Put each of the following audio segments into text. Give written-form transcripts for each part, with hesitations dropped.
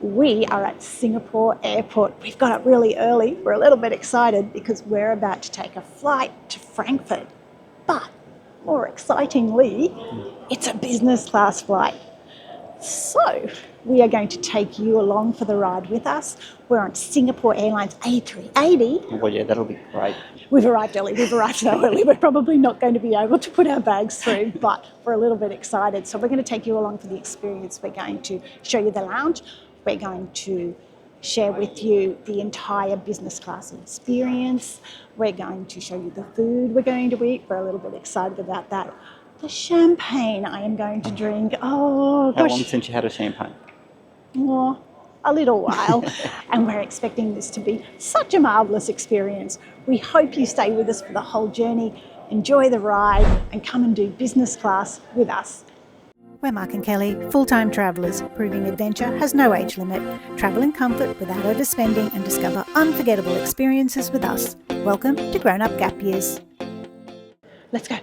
We are at Singapore Airport. We've got up really early. We're a little bit excited because we're about to take a flight to Frankfurt. But more excitingly, it's a business class flight. So we are going to take you along for the ride with us. We're on Singapore Airlines A380. Well, yeah, that'll be great. We've arrived early. We've arrived so early. We're probably not going to be able to put our bags through, but we're a little bit excited. So we're going to take you along for the experience. We're going to show you the lounge. We're going to share with you the entire business class experience. We're going to show you the food we're going to eat. We're a little bit excited about that. The champagne I am going to drink. Oh, gosh. How long since you had a champagne? Oh, a little while. And we're expecting this to be such a marvellous experience. We hope you stay with us for the whole journey, enjoy the ride, and come and do business class with us. We're Mark and Kelly, full-time travellers, proving adventure has no age limit. Travel in comfort without overspending and discover unforgettable experiences with us. Welcome to Grown Up Gap Years. Let's go.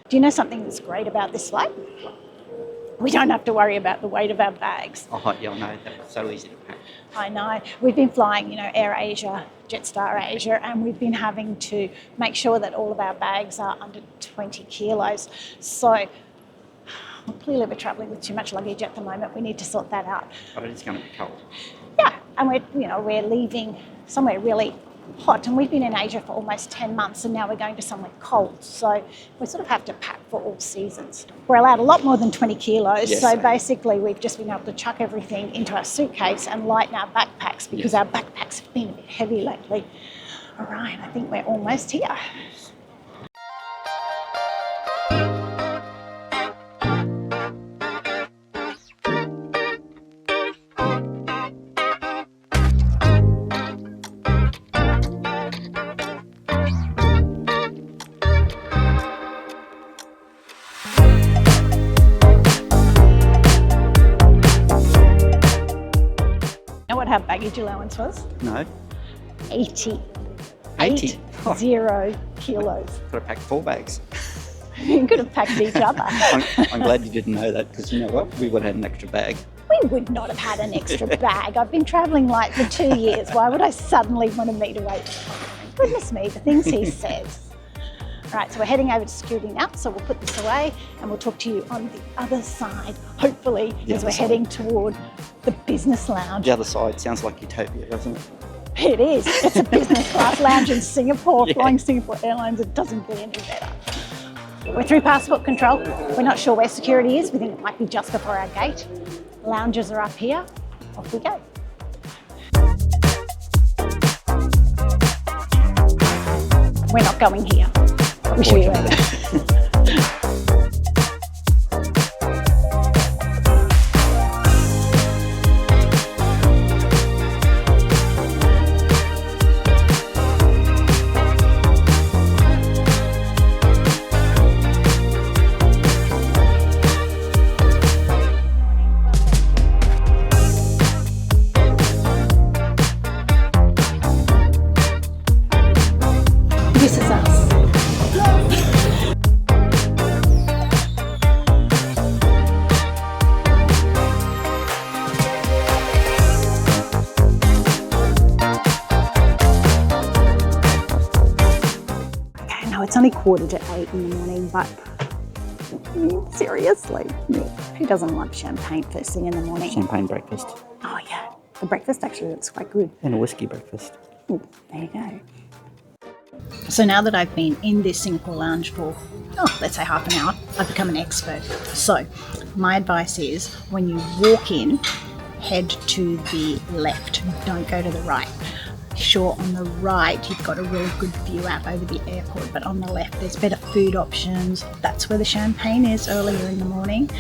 Do you know something that's great about this flight? We don't have to worry about the weight of our bags. Oh, yeah, no, that's so easy to pack. I know. We've been flying, Air Asia, Jetstar Asia, and we've been having to make sure that all of our bags are under 20 kilos. So clearly we're travelling with too much luggage at the moment. We need to sort that out. But it is going to be cold. Yeah, and we're leaving somewhere really hot, and we've been in Asia for almost 10 months, and now we're going to somewhere cold. So we sort of have to pack for all seasons. We're allowed a lot more than 20 kilos. Yes. So basically we've just been able to chuck everything into our suitcase and lighten our backpacks because our backpacks have been a bit heavy lately. All right, I think we're almost here. What our baggage allowance was? No. 80. 80? 80 kilos. Got to pack 4 bags. You could have packed each other. I'm glad you didn't know that, because you know what? We would have had an extra bag. We would not have had an extra bag. I've been travelling for 2 years. Why would I suddenly want a metre weight? Goodness me, the things he says. All right, so we're heading over to security now, so we'll put this away and we'll talk to you on the other side, hopefully, as we're heading toward the business lounge. The other side sounds like utopia, doesn't it? It is. It's a business class lounge in Singapore. Yeah. Flying Singapore Airlines, it doesn't get any better. We're through passport control. We're not sure where security is. We think it might be just before our gate. Lounges are up here. Off we go. We're not going here. We should be ready. This is us. It's only 7:45 in the morning, but seriously, who doesn't love champagne first thing in the morning? Champagne breakfast. Oh yeah, the breakfast actually looks quite good. And a whiskey breakfast. Ooh, there you go. So now that I've been in this Singapore lounge for, let's say half an hour, I've become an expert. So my advice is when you walk in, head to the left, don't go to the right. Sure, on the right you've got a really good view out over the airport, but on the left there's better food options. That's where the champagne is earlier in the morning.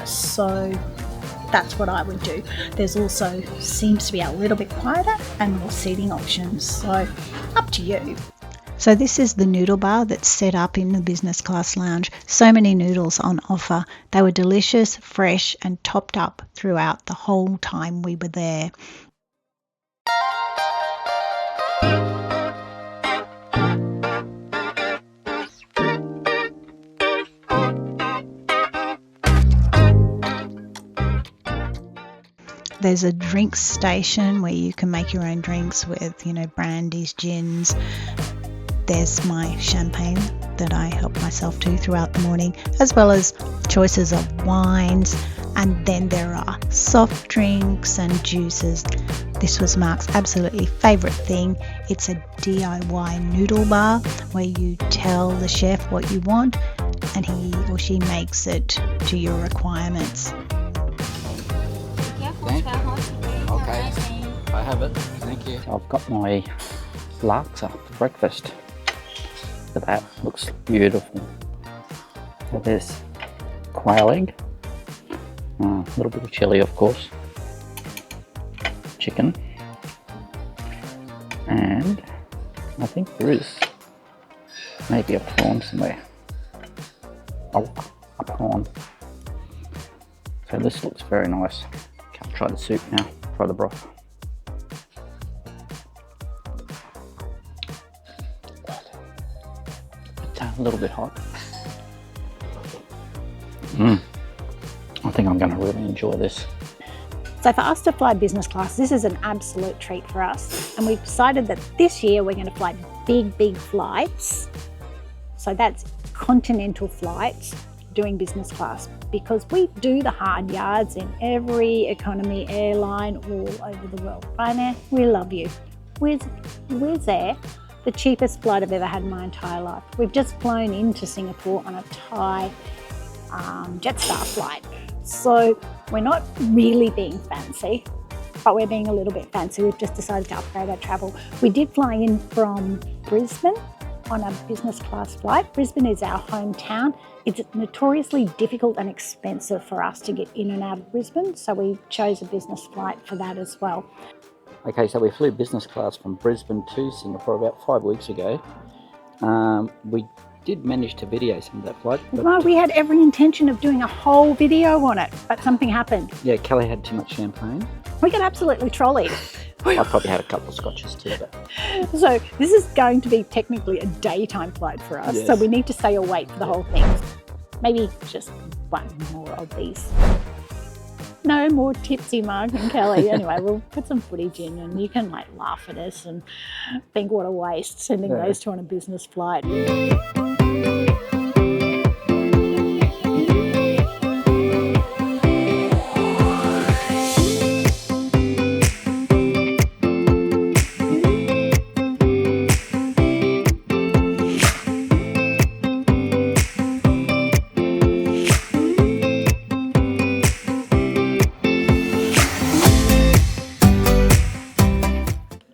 So that's what I would do. There's also seems to be a little bit quieter and more seating options, so up to you. So this is the noodle bar that's set up in the business class lounge. So many noodles on offer. They were delicious, fresh, and topped up throughout the whole time we were there. There's a drinks station where you can make your own drinks with, brandies, gins. There's my champagne that I help myself to throughout the morning, as well as choices of wines. And then there are soft drinks and juices. This was Mark's absolutely favourite thing. It's a DIY noodle bar where you tell the chef what you want and he or she makes it to your requirements. Okay, I have it. Thank you. I've got my laksa for breakfast. Look at that, looks beautiful. So there's quail egg, a little bit of chilli of course, chicken, and I think there is maybe a prawn somewhere. Oh, a prawn. So this looks very nice. I'll try the soup now, try the broth. A little bit hot. I think I'm going to really enjoy this. So for us to fly business class, this is an absolute treat for us. And we've decided that this year we're going to fly big flights. So that's continental flights doing business class, because we do the hard yards in every economy airline all over the world. Ryanair, we love you. Wizz Air, the cheapest flight I've ever had in my entire life. We've just flown into Singapore on a Thai Jetstar flight. So we're not really being fancy, but we're being a little bit fancy. We've just decided to upgrade our travel. We did fly in from Brisbane on a business class flight. Brisbane is our hometown. It's notoriously difficult and expensive for us to get in and out of Brisbane, so we chose a business flight for that as well. Okay, so we flew business class from Brisbane to Singapore about 5 weeks ago. We did manage to video some of that flight. Well, we had every intention of doing a whole video on it, but something happened. Yeah, Kelly had too much champagne. We got absolutely trolleyed. I probably had a couple of scotches too. But... So this is going to be technically a daytime flight for us, yes. So we need to stay awake for the whole thing. Maybe just one more of these. No more tipsy Mark and Kelly. Anyway, we'll put some footage in and you can laugh at us and think what a waste sending those two on a business flight.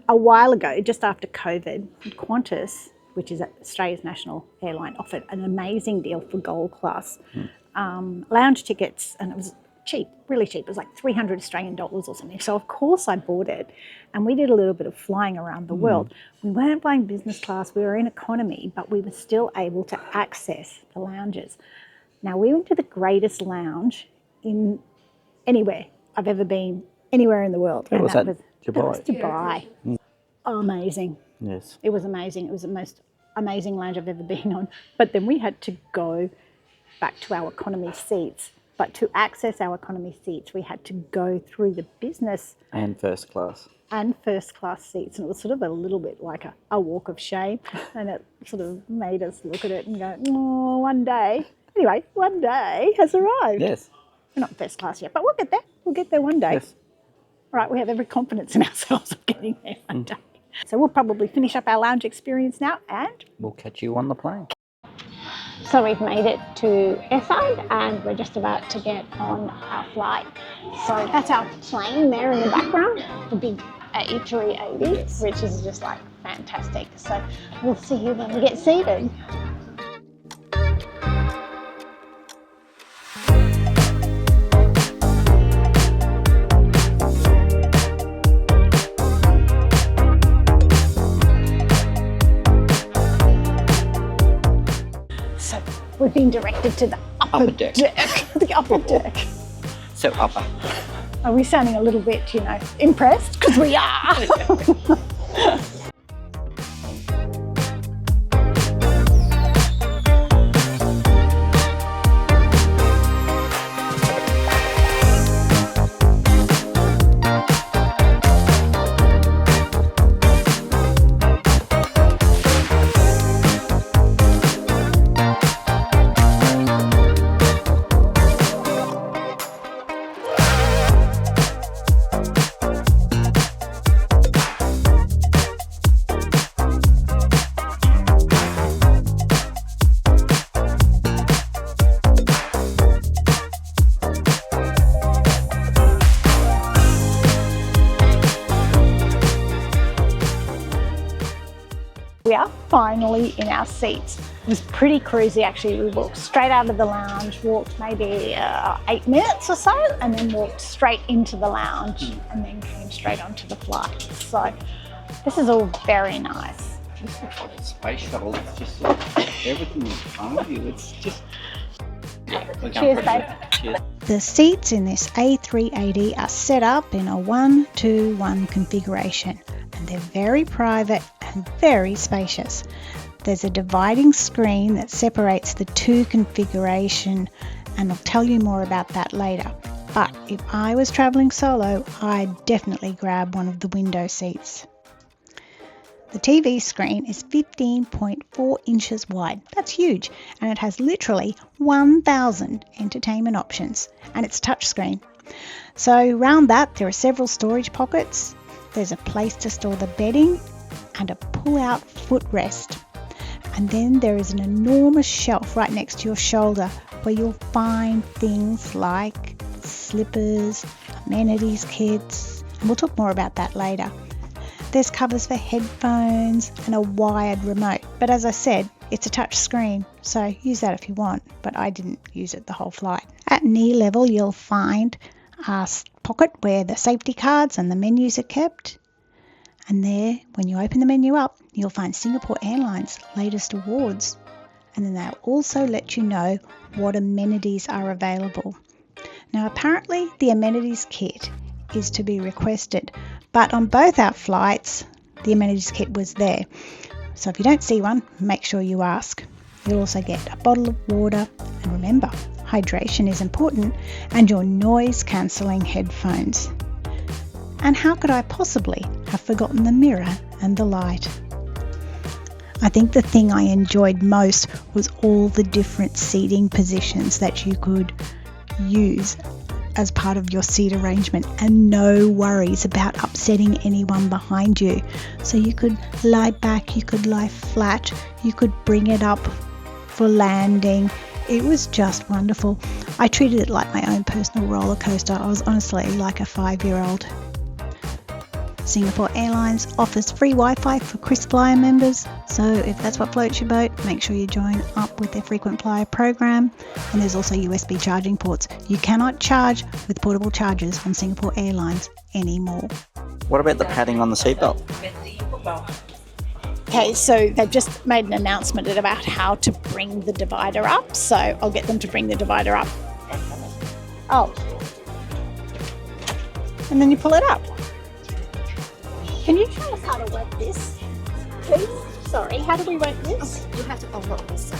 A while ago, just after COVID, Qantas, which is Australia's national airline, offered an amazing deal for gold class lounge tickets, and it was cheap, really cheap. It was like 300 Australian dollars or something. So of course I bought it, and we did a little bit of flying around the world. We weren't flying business class, we were in economy, but we were still able to access the lounges. Now we went to the greatest lounge in anywhere I've ever been, anywhere in the world. Where was that? Dubai. That was Dubai. Oh, amazing. Yes. It was amazing. It was the most amazing lounge I've ever been on. But then we had to go back to our economy seats. But to access our economy seats, we had to go through the business and first class seats. And it was sort of a little bit like a walk of shame. And it sort of made us look at it and go, oh, one day. Anyway, one day has arrived. Yes. We're not first class yet, but we'll get there. We'll get there one day. Yes. All right, we have every confidence in ourselves of getting there one day. So we'll probably finish up our lounge experience now and we'll catch you on the plane. so we've made it to airside and we're just about to get on our flight. So that's our plane there in the background, the big A380, which is just fantastic. So we'll see you when we get seated. We've been directed to the upper deck. The upper deck. So upper. Are we sounding a little bit, impressed? Because we are. we are, finally in our seats. It was pretty cruisy actually. We walked straight out of the lounge, walked maybe 8 minutes or so, and then walked straight into the lounge and then came straight onto the flight. So this is all very nice. This looks like a space shuttle. It's just everything in front of you. It's just... Cheers, babe. Cheers. The seats in this A380 are set up in a 1-2-1 configuration, and they're very private and very spacious. There's a dividing screen that separates the two configuration, and I'll tell you more about that later. But if I was traveling solo, I'd definitely grab one of the window seats. The TV screen is 15.4 inches wide. That's huge, and it has literally 1,000 entertainment options, and it's touchscreen. So around that there are several storage pockets. There's a place to store the bedding and a pull-out footrest. And then there is an enormous shelf right next to your shoulder where you'll find things like slippers, amenities kits, and we'll talk more about that later. There's covers for headphones and a wired remote, but as I said, it's a touch screen, so use that if you want, but I didn't use it the whole flight. At knee level, you'll find a pocket where the safety cards and the menus are kept, and there, when you open the menu up, you'll find Singapore Airlines' latest awards, and then they'll also let you know what amenities are available. Now apparently the amenities kit is to be requested, but on both our flights the amenities kit was there, so if you don't see one, make sure you ask. You'll also get a bottle of water, and remember, hydration is important, and your noise cancelling headphones. And how could I possibly have forgotten the mirror and the light? I think the thing I enjoyed most was all the different seating positions that you could use as part of your seat arrangement, and no worries about upsetting anyone behind you. So you could lie back, you could lie flat, you could bring it up for landing. It was just wonderful. I treated it like my own personal roller coaster. I was honestly like a 5-year-old. Singapore Airlines offers free Wi-Fi for KrisFlyer members, so if that's what floats your boat, make sure you join up with their frequent flyer program. And there's also USB charging ports. You cannot charge with portable chargers on Singapore Airlines anymore. What about the padding on the seatbelt? Okay, so they've just made an announcement about how to bring the divider up, so I'll get them to bring the divider up. Oh. And then you pull it up. Can you show us how to work this, please? Sorry, how do we work this? You have to unlock this side.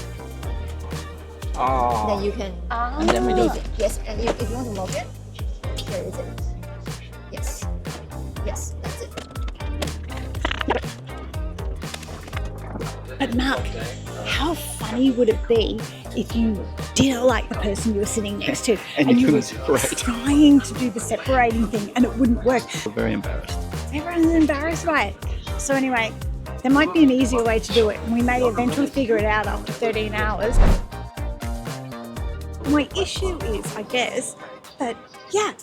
Oh. Then you can And then we do leave it. Yes, and if you want to lock it, where is it? Yes. Yes, that's it. But Mark, how funny would it be if you didn't like the person you were sitting next to And you were couldn't separate. trying to do the separating thing and it wouldn't work? We're very embarrassed. Everyone's embarrassed by it. So anyway, there might be an easier way to do it. We may eventually figure it out after 13 hours. My issue is, I guess, that, yeah,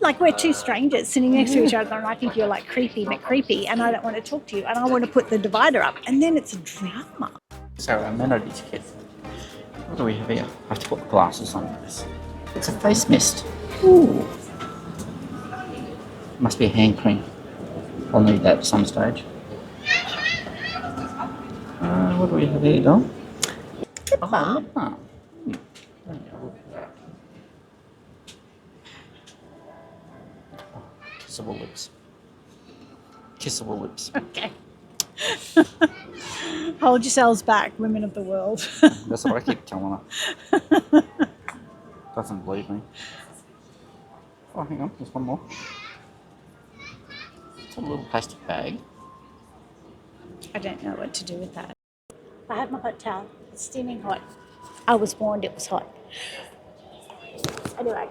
like we're two strangers sitting next to each other and I think you're like creepy McCreepy and I don't want to talk to you and I want to put the divider up and then it's a drama. So our amenities kit. What do we have here? I have to put the glasses on for this. It's a face mist. Ooh. Must be a hand cream. I'll need that at some stage. What do we have here, Dom? Lip balm. Lip balm. Kissable lips. Kissable lips. Okay. Hold yourselves back, women of the world. That's what I keep telling her. Doesn't believe me. Oh, hang on, there's one more. It's a little plastic bag. I don't know what to do with that. I have my hot towel. It's steaming hot. I was warned it was hot. Anyway.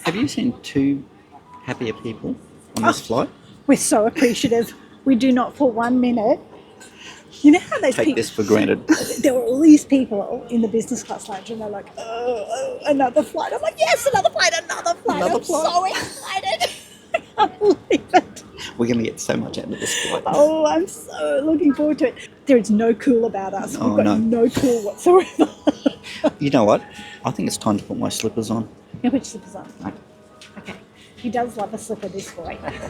Have you seen two happier people on this flight? We're so appreciative. We do not for 1 minute. You know how those Take people... this for granted. There were all these people in the business class lounge and they're like, oh, another flight. I'm like, yes, another flight, another flight. Another I'm flight. so excited. I can't believe it. We're going to get so much out of this flight. Oh, I'm so looking forward to it. There is no cool about us. Oh, We've got no cool whatsoever. You know what? I think it's time to put my slippers on. Yeah, which slippers on? Okay. He does love a slipper, this boy. Place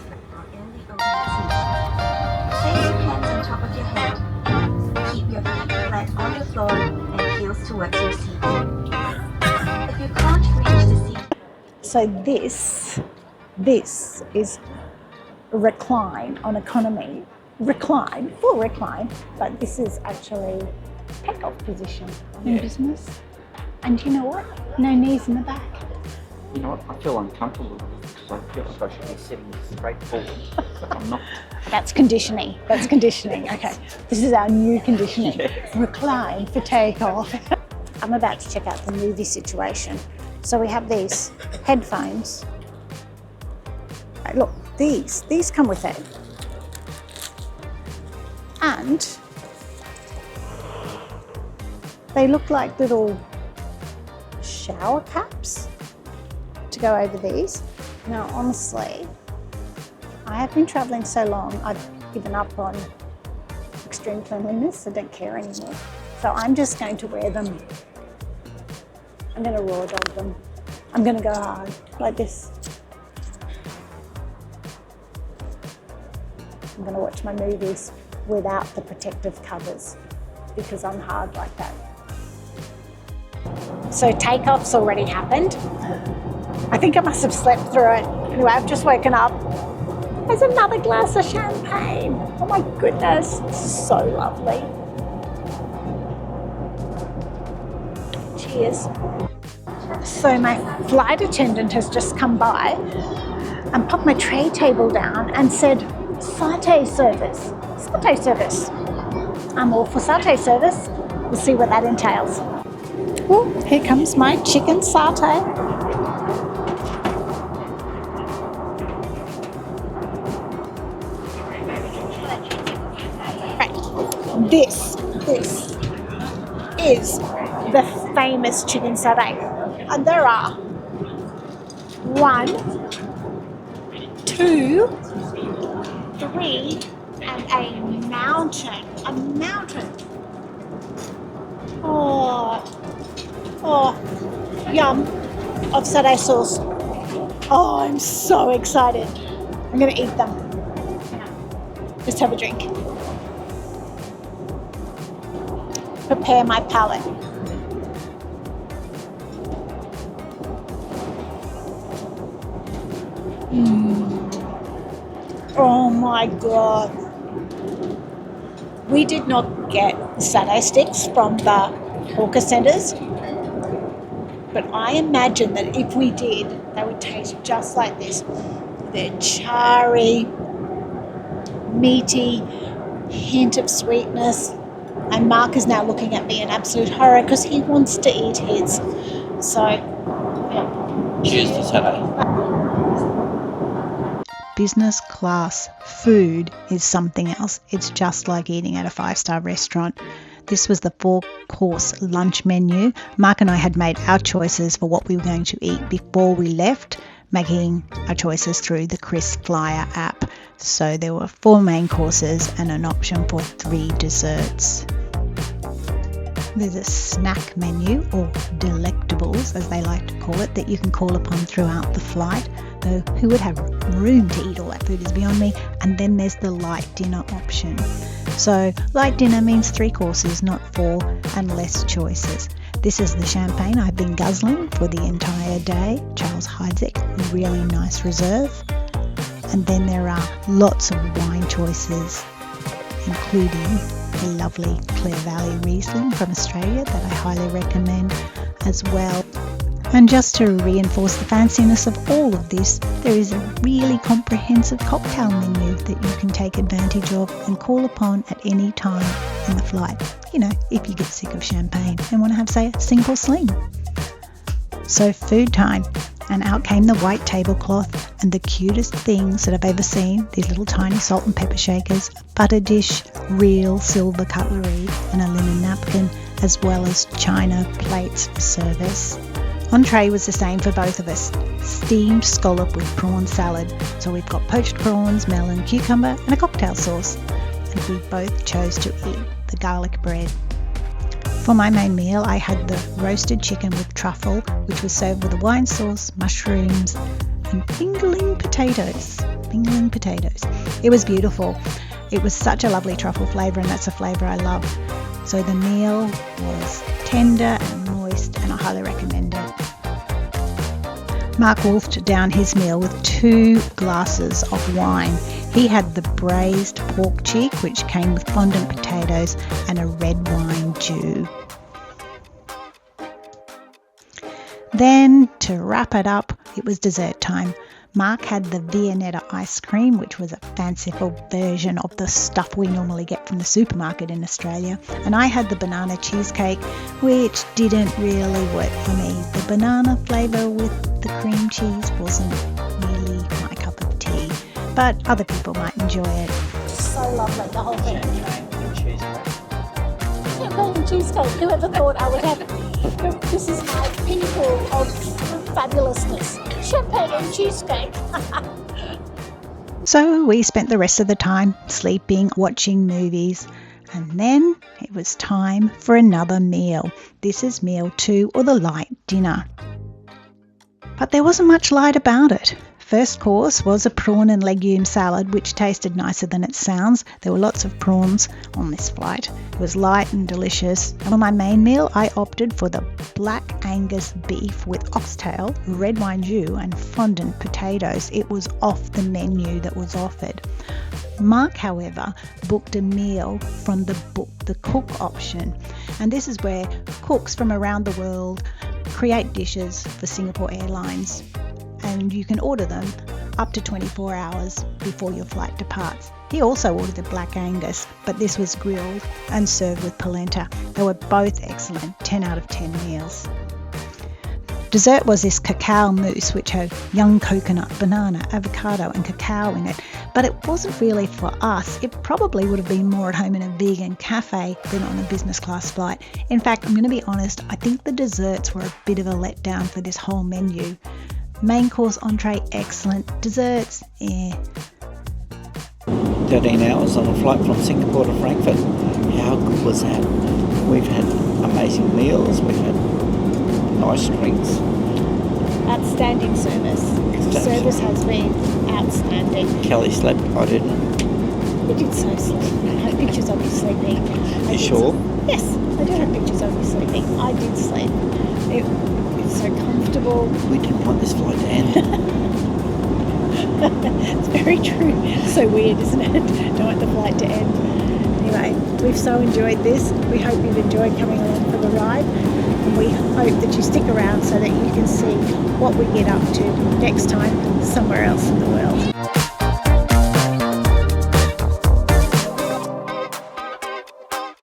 your hands on top of your head. Keep your feet flat on the floor and heels towards your seat. If you can't reach the seat, So this is recline on economy. Recline, full recline, but this is actually takeoff position in business. And you know what? No knees in the back. You know what? I feel uncomfortable because I feel like I should be sitting straight forward, but I'm not. That's conditioning. That's conditioning. Okay. This is our new conditioning. Yeah. Recline for takeoff. I'm about to check out the movie situation. So we have these headphones. Look, these come with it. And they look like little shower caps to go over these. Now, honestly, I have been traveling so long, I've given up on extreme cleanliness. I don't care anymore. So I'm just going to wear them. I'm going to raw dog them. I'm going to go hard like this. I'm going to watch my movies without the protective covers because I'm hard like that. So takeoff's already happened. I think I must have slept through it. Anyway, I've just woken up. There's another glass of champagne. Oh my goodness, it's so lovely. Cheers. So my flight attendant has just come by and popped my tray table down and said, satay service. Satay service. I'm all for satay service. We'll see what that entails. Oh, here comes my chicken satay. Right. This is the famous chicken satay. And there are 1, 2, 3, and a mountain. A mountain. Oh, yum of satay sauce. Oh, I'm so excited. I'm going to eat them. Just have a drink. Prepare my palate. Oh my God. We did not get satay sticks from the hawker centres, but I imagine that if we did, they would taste just like this. They're charry, meaty, hint of sweetness. And Mark is now looking at me in absolute horror because he wants to eat his. So, yeah. Cheers to satay. Business class food is something else. It's just like eating at a 5-star restaurant. This was the 4-course lunch menu. Mark and I had made our choices for what we were going to eat before we left, making our choices through the Chris Flyer app. So there were 4 main courses and an option for 3 desserts. There's a snack menu, or delectables as they like to call it, that you can call upon throughout the flight, though who would have room to eat all that food is beyond me. And then there's the light dinner option. So light dinner means 3 courses, not 4, and less choices. This is the champagne I've been guzzling for the entire day, Charles Heidsieck, a really nice reserve. And then there are lots of wine choices, including a lovely Clare Valley Riesling from Australia that I highly recommend as well. And just to reinforce the fanciness of all of this, there is a really comprehensive cocktail menu that you can take advantage of and call upon at any time in the flight. You know, if you get sick of champagne and want to have, say, a Singapore Sling. So food time, and out came the white tablecloth and the cutest things that I've ever seen, these little tiny salt and pepper shakers, a butter dish, real silver cutlery and a linen napkin, as well as china plates for service. Entree was the same for both of us, steamed scallop with prawn salad. So we've got poached prawns, melon, cucumber and a cocktail sauce. And we both chose to eat the garlic bread. For my main meal, I had the roasted chicken with truffle, which was served with a wine sauce, mushrooms and fingerling potatoes. It was beautiful. It was such a lovely truffle flavour, and that's a flavour I love. So the meal was tender and moist, and I highly recommend it. Mark wolfed down his meal with 2 glasses of wine. He had the braised pork cheek, which came with fondant potatoes and a red wine dew. Then, to wrap it up, it was dessert time. Mark had the Viennetta ice cream, which was a fanciful version of the stuff we normally get from the supermarket in Australia. And I had the banana cheesecake, which didn't really work for me. The banana flavour with the cream cheese wasn't really my cup of tea, but other people might enjoy it. So lovely, the whole thing. Champagne and cheesecake. Whoever thought I would have? This is my pinnacle of fabulousness. Champagne and cheesecake. So we spent the rest of the time sleeping, watching movies, and then it was time for another meal. This is meal 2, or the light dinner. But there wasn't much light about it. First course was a prawn and legume salad, which tasted nicer than it sounds. There were lots of prawns on this flight. It was light and delicious. And for my main meal, I opted for the black Angus beef with oxtail, red wine dew and fondant potatoes. It was off the menu that was offered. Mark, however, booked a meal from the cook option. And this is where cooks from around the world create dishes for Singapore Airlines. And you can order them up to 24 hours before your flight departs. He also ordered the black Angus, but this was grilled and served with polenta. They were both excellent, 10 out of 10 meals. Dessert was this cacao mousse, which had young coconut, banana, avocado and cacao in it. But it wasn't really for us. It probably would have been more at home in a vegan cafe than on a business class flight. In fact, I'm going to be honest, I think the desserts were a bit of a letdown for this whole menu. Main course, entree, excellent. Desserts, 13 hours on a flight from Singapore to Frankfurt. How good was that? We've had amazing meals, we've had nice drinks. Outstanding service. The service has been outstanding. Kelly slept, I didn't. You did so sleep. I have pictures of you sleeping. You sure? Yes, I do have pictures of you sleeping. I did sleep. It's so comfortable. We didn't want this flight to end. It's very true. So weird, isn't it? Don't want the flight to end. Anyway, we've so enjoyed this. We hope you've enjoyed coming along for the ride. And we hope that you stick around so that you can see what we get up to next time somewhere else in the world.